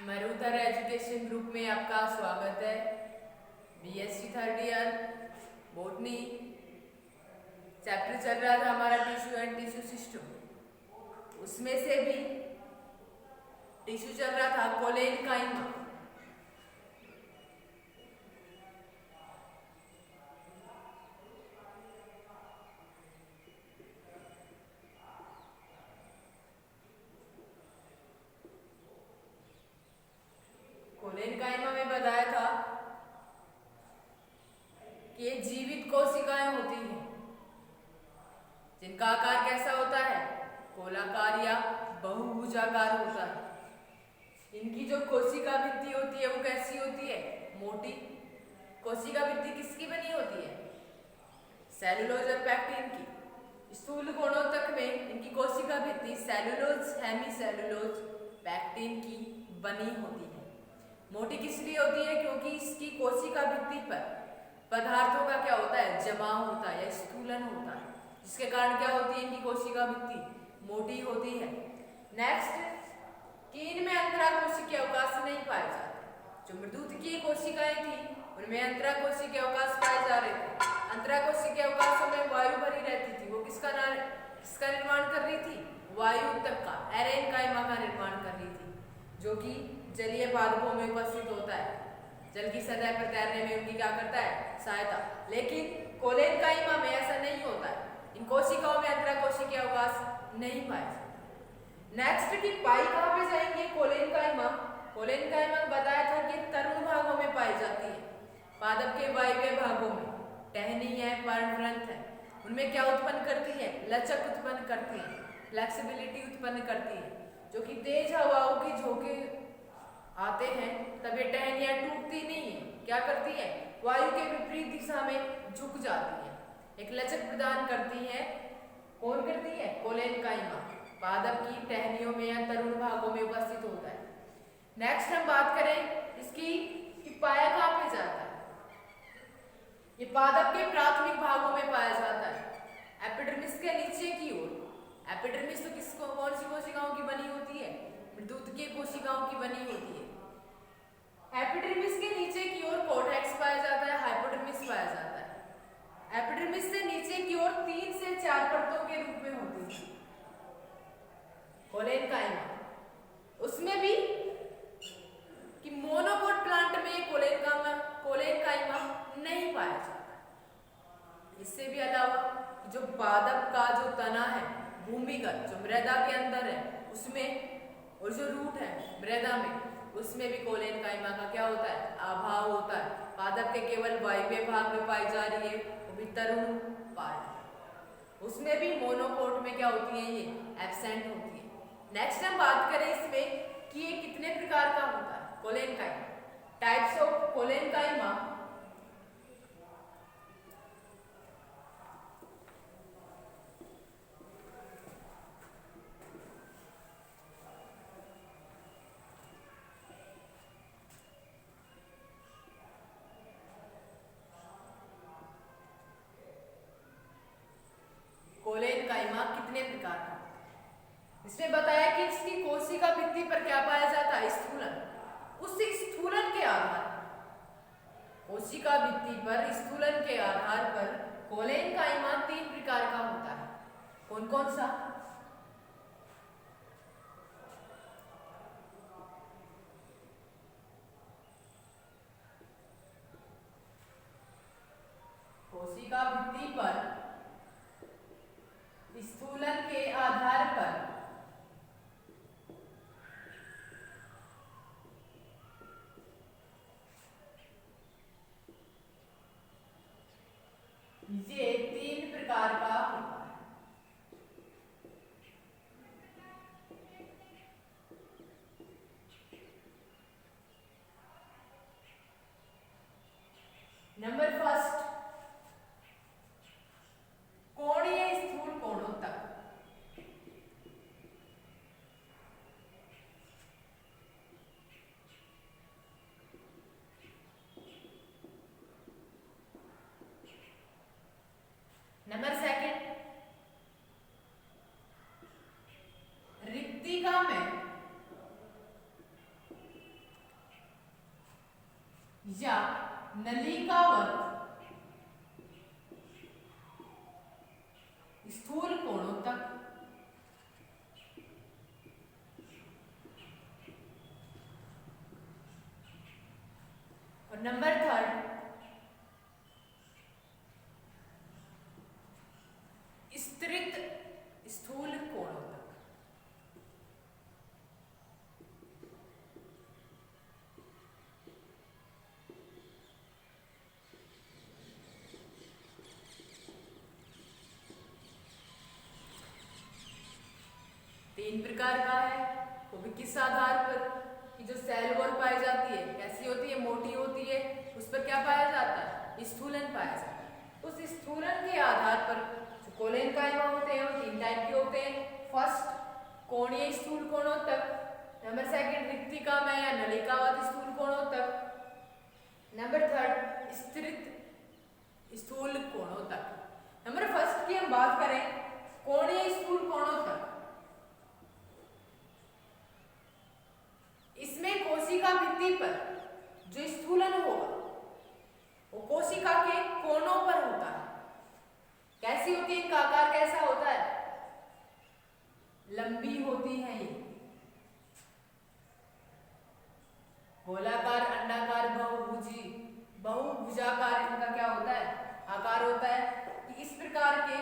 Marudhar education group में आपका स्वागत है। BSc third year botany chapter चल रहा था हमारा टिश्यू एंड टिश्यू सिस्टम। उसमें से भी टिश्यू चल रहा था कोलेनकाइमा। कोलेनकाइमा में बताया था कि ये जीवित कोशिकाएं होती हैं जिनका आकार कैसा होता है, गोलाकार या बहुभुजाकार होता है। इनकी जो कोशिका भित्ति होती है वो कैसी होती है, मोटी। कोशिका भित्ति किसकी बनी होती है, सेलुलोज और पैक्टिन की। स्थूल कोणोत्तक में इनकी कोशिका भित्ति सेलुलोज, हेमीसेलुलोज, पैक्टिन की बनी होती है। मोटी किस लिए होती है, क्योंकि इसकी कोशिका भित्ति पर पदार्थों का क्या होता है, जमाव होता है या स्थूलन होता है, जिसके कारण क्या होती है, इनकी कोशिका भित्ति मोटी होती है। नेक्स्ट, कि इनमें अंतराकोशिकीय अवकाश नहीं पाए जाते। जो मृदुतकीय कोशिकाएं थी उनमें अंतराकोशिकीय अवकाश पाए जा रहे थे। अंतराकोशिकीय अवकाशों में वायु भरी रहती थी। वो किसका निर्माण कर रही थी, वायु ऊतक का, एरेनकाइमा का निर्माण कर रही थी, जो कि जलीय पादपों में उपस्थित होता है। जल की सतह पर तैरने में उनकी क्या करता है, सहायता। लेकिन कोलेनकाइमा में ऐसा नहीं होता है। इन कोशिकाओं में अंतराकोशिकीय अवकाश नहीं पाए जाते। नेक्स्ट, की पाई कहाँ पे जाएंगे कोलेनकाइमा। कोलेनकाइमा बताया था कि तरुण भागों में पाई जाती है, पादप के वायव्य भागों में। टहनी है, पर्णग्रंथ है, उनमें क्या उत्पन्न करती है, लचक उत्पन्न करती है, फ्लेक्सिबिलिटी उत्पन्न करती है, जो कि तेज हवाओं के झोंके आते हैं तब ये टहनियां टूटती नहीं है, क्या करती है, वायु के विपरीत दिशा में झुक जाती है, एक लचक प्रदान करती है। कौन करती है, कोलेनकाइमा। पादप की टहनियों में या तरुण भागों में उपस्थित होता है। नेक्स्ट हम बात करें इसकी कि पाया कहाँ पे जाता है। ये पादप के प्राथमिक भागों में पाया जाता है, एपिडर्मिस के नीचे की ओर। एपिडर्मिस तो किसको, कौन सी कोशिकाओं की बनी होती है, मृदुतकीय कोशिकाओं की बनी होती है। एपिडर्मिस के नीचे की ओर कोर्टेक्स पाया जाता है, हाइपोडर्मिस पाया जाता है। एपिडर्मिस से नीचे की ओर 3 से 4 परतों के रूप में होती है कोलेनकाइमा। उसमें भी कि मोनोकोट प्लांट में कोलेनकाइमा नहीं पाया जाता। इससे भी अलावा जो पादप का जो तना है भूमिगत, जो मृदा के अंदर है उसमें, और जो रूट है मृदा में, उसमें भी कोलेनकाइमा का क्या होता है, अभाव होता है। पादप के केवल वायव्य भाग में पाई जा रही है, वो भी तरुण पार्ट। उसमें भी मोनोकोट में क्या होती है, ये एब्सेंट होती है। नेक्स्ट हम बात करें इसमें कि ये कितने प्रकार का होता है collenchyma. Types of collenchyma. Collenchyma कितने प्रकार का, इसमें बताया कि इसकी कोशिका भित्ति पर क्या पाया जाता है, स्थूलन। उस स्थूलन के आधार, कोशिका भित्ति पर स्थूलन के आधार पर कोलेनकाइमा 3 प्रकार का होता है। कौन कौन सा, कोशिका भित्ति पर स्थूलन के आधार पर ये 3 प्रकार का होता है। नंबर फर्स्ट, कोणीय स्थूल कोणोत्तक। नलिकावत स्थूल कोणों तक। और नंबर 3 स्तरित स्थूल कोणों तक। तीन प्रकार का है, वो भी किस आधार पर कि जो सेल वॉल पाई जाती है कैसी होती है, मोटी होती है, उस पर क्या पाया जाता है, स्थूलन पाया जाता है। उस स्थूलन के आधार पर जो कोलेनकाइमा होते हैं वो 3 टाइप के होते हैं। फर्स्ट कोणीय स्थूल कोणों तक, नंबर 2 रिक्तिकामय या नलिकावत स्थूल कोणों तक, नंबर 3 स्तरित स्थूल कोणों तक। नंबर 1 की हम बात करें कोणीय स्थूल कोणों तक, इसमें कोशिका भित्ति पर जो स्थूलन होगा वो कोशिका के कोनों पर होता है। कैसी होती है, इनका आकार कैसा होता है, लंबी होती है, ये गोलाकार, अंडाकार, बहुभुजाकार इनका क्या होता है, आकार होता है। कि इस प्रकार के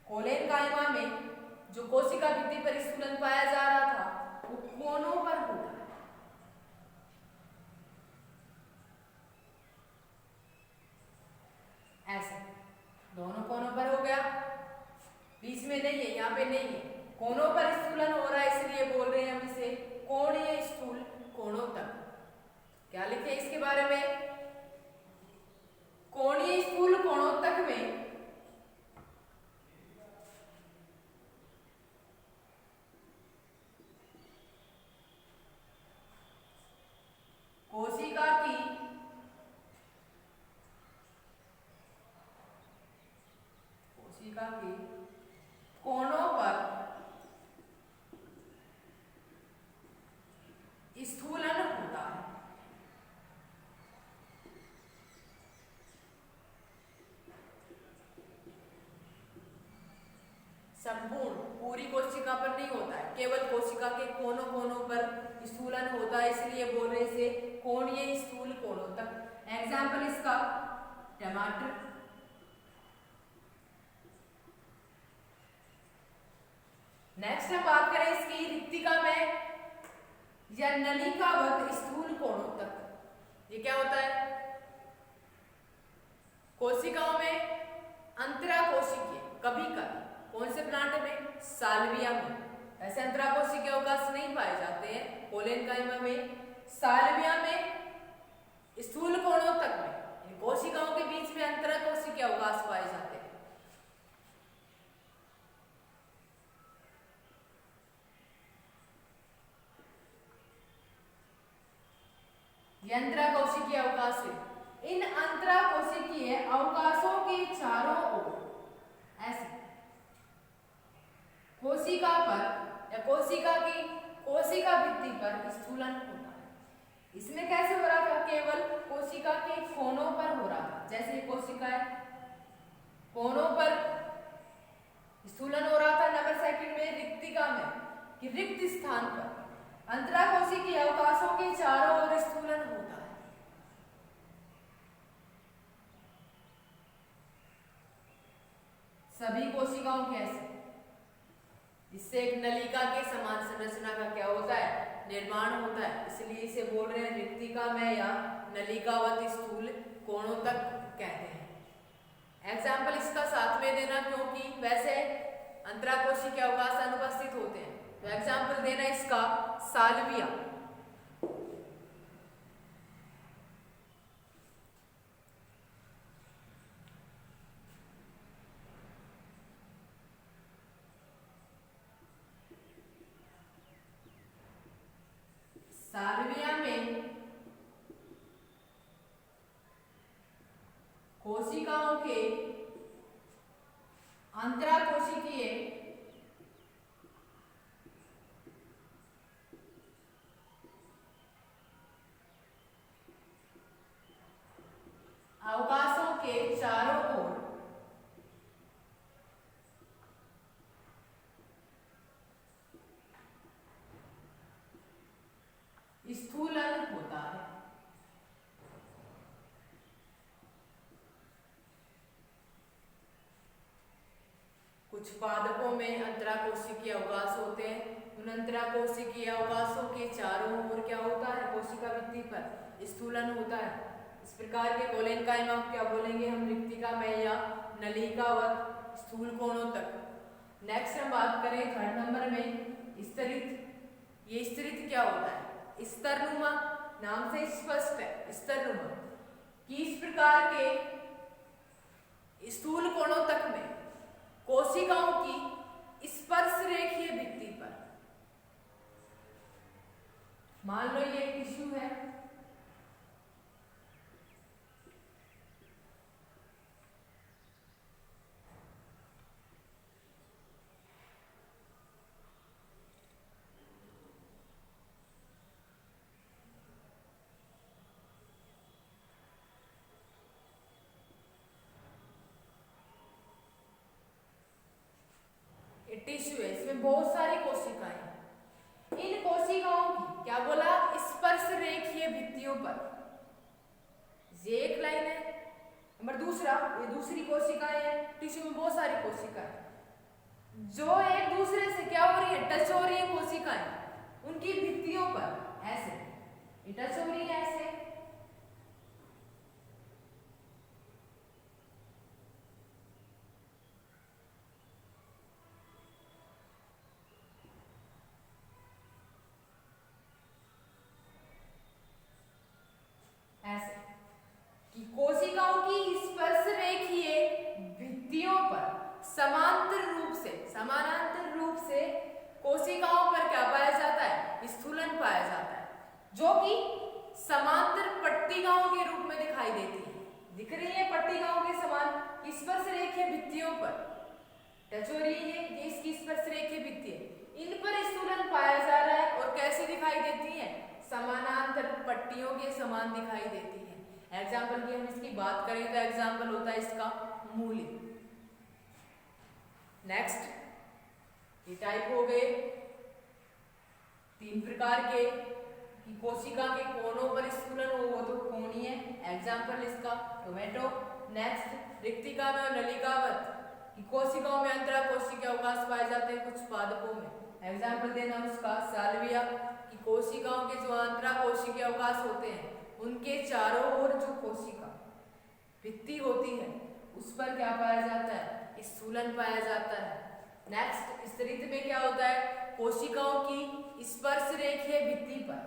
कोलेनकाइमा में जो कोशिका भित्ति पर स्थूलन पाया जा रहा था वो कोनों पर होता है। ऐसे दोनों कोनों पर हो गया, बीच में नहीं है, यहाँ पे नहीं है, कोनों पर स्थूलन हो रहा है, इसलिए बोल रहे हैं हम इसे कोणीय स्थूल कोणों तक। क्या लिखे इसके बारे में, कोणीय स्थूल कोणों तक में कोशिका की कोनों पर स्थूलन होता है। संपूर्ण पूरी कोशिका पर नहीं होता है, केवल कोशिका के कोनों कोनों पर स्थूलन होता है, इसलिए बोल रहे से कोणीय स्थूल कोणों तक। एग्जाम्पल इसका टमाटर। नेक्स्ट हम बात करें इसकी रिक्तिका में या नलिकावत स्थूल कोणों तक। ये क्या होता है, कोशिकाओं में अंतराकोशिकीय, कभी कभी कौन से प्लांट में, साल्विया में, ऐसे अंतराकोशिकीय अवकाश नहीं पाए जाते हैं। कोलेनकाइमा में, साल्विया में स्थूल कोणों तक में इन कोशिकाओं के बीच में अंतराकोशिकीय अवकाश पाए जाते हैं। अंतराकोशिकीय अवकाश है। इन अंतराकोशिकीय अवकाशों के चारों ओर ऐसे कोशिका पर या कोशिका भित्ति पर स्थूलन होता है। इसमें कैसे हो रहा था, केवल कोशिका के कोनों पर हो रहा था। जैसे कोशिकाएं कोनों पर स्थूलन हो रहा था। नंबर 2 में रिक्तिका में कि रिक्त स्थान पर अंतराकोशिकीय अवकाशों के चारों ओर स्थूलन होता है। सभी कोशिकाओं के ऐसे, इससे एक नलिका के समान संरचना का क्या होता है, निर्माण होता है, इसलिए इसे बोल रहे हैं रिक्तिका में या नलिकावत स्थूल कोणों तक कहते हैं। एग्जाम्पल इसका साथ में देना, क्योंकि वैसे अंतराकोशिकीय अवकाश अनुपस्थित होते हैं, तो एग्जाम्पल देना इसका साल्विया। साल्विया में कोशिकाओं के अंतराकोशिकीय स्थूलन होता है। कुछ पादपों में अंतराकोशिकीय अवकाश होते हैं। उन अंतराकोशिकीय अवकाशों के चारों ओर क्या होता है, कोशिका भित्ति पर स्थूलन होता है। इस प्रकार के कोलेनकाइमा क्या बोलेंगे हम, रिक्तिका में या नलिकावत स्थूल कोणों तक। नेक्स्ट हम बात करें थर्ड नंबर में स्तरित। ये स्तरित क्या होता है, स्तरनुमा, नाम से स्पष्ट है स्तरनुमा, कि इस प्रकार के स्थूल कोणों तक में कोशिकाओं की स्पर्श रेखीय भित्ति पर, मान लो ये टिश्यू है, टिश्यू है, इसमें बहुत सारी कोशिकाएं हैं। इन कोशिकाओं की क्या बोला, स्पर्श रेखीय भित्तियों पर, ये एक लाइन है। नंबर दूसरा, ये दूसरी कोशिकाएं हैं, टिश्यू में बहुत सारी कोशिकाएं जो एक दूसरे से क्या हो रही है, टच हो रही है कोशिकाएं, उनकी भित्तियों पर ऐसे टच हो रही है, ऐसे कि कोशिकाओं की स्पर्श रेखीय भित्तियों पर समानांतर रूप से कोशिकाओं पर क्या पाया जाता है, स्थूलन पाया जाता है, जो कि समांतर पट्टिकाओं के रूप में दिखाई देती है। दिख रही है पट्टिकाओं के समान स्पर्श रेखीय भित्तियों पर टच हो रही है, ये इसकी स्पर्श रेखीय भित्ति है, इन पर स्थूलन पाया जा रहा है और कैसे दिखाई देती है, समानांतर पट्टियों के समान दिखाई देती है। एग्जाम्पल की हम इसकी बात करें तो एग्जाम्पल होता है इसका मूली। नेक्स्ट, ये टाइप हो गए तीन प्रकार के कि कोशिका के कोनों पर स्थूलन हो, वो तो कोणीय, एग्जाम्पल इसका टोमेटो। नेक्स्ट, रिक्तिका में और नलिकावत कि कोशिकाओं में अंतराकोशिकीय अवकाश पाए जाते हैं कुछ पादपों में, एग्जाम्पल देना उसका साल्विया, कि कोशिकाओं के जो अंतराकोशिकीय अवकाश होते हैं उनके चारों ओर जो कोशिका भित्ति होती है उस पर क्या पाया जाता है, स्थूलन पाया जाता है। नेक्स्ट, स्तरित में क्या होता है, कोशिकाओं की स्पर्श रेखीय भित्ति पर,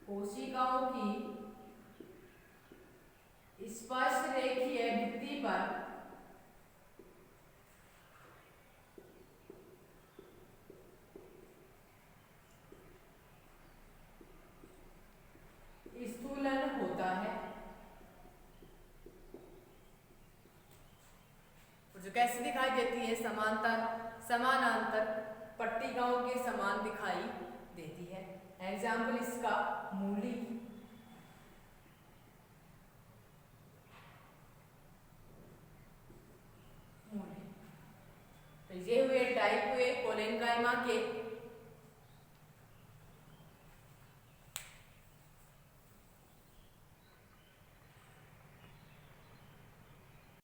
कोशिकाओं की स्पर्श रेखीय भित्ति पर स्थूलन होता है। जो कैसे दिखाई देती है, समानांतर पट्टिकाओं के समान दिखाई देती है। एग्जाम्पल इसका मूली। तो ये हुए टाइप हुए कोलेनकाइमा के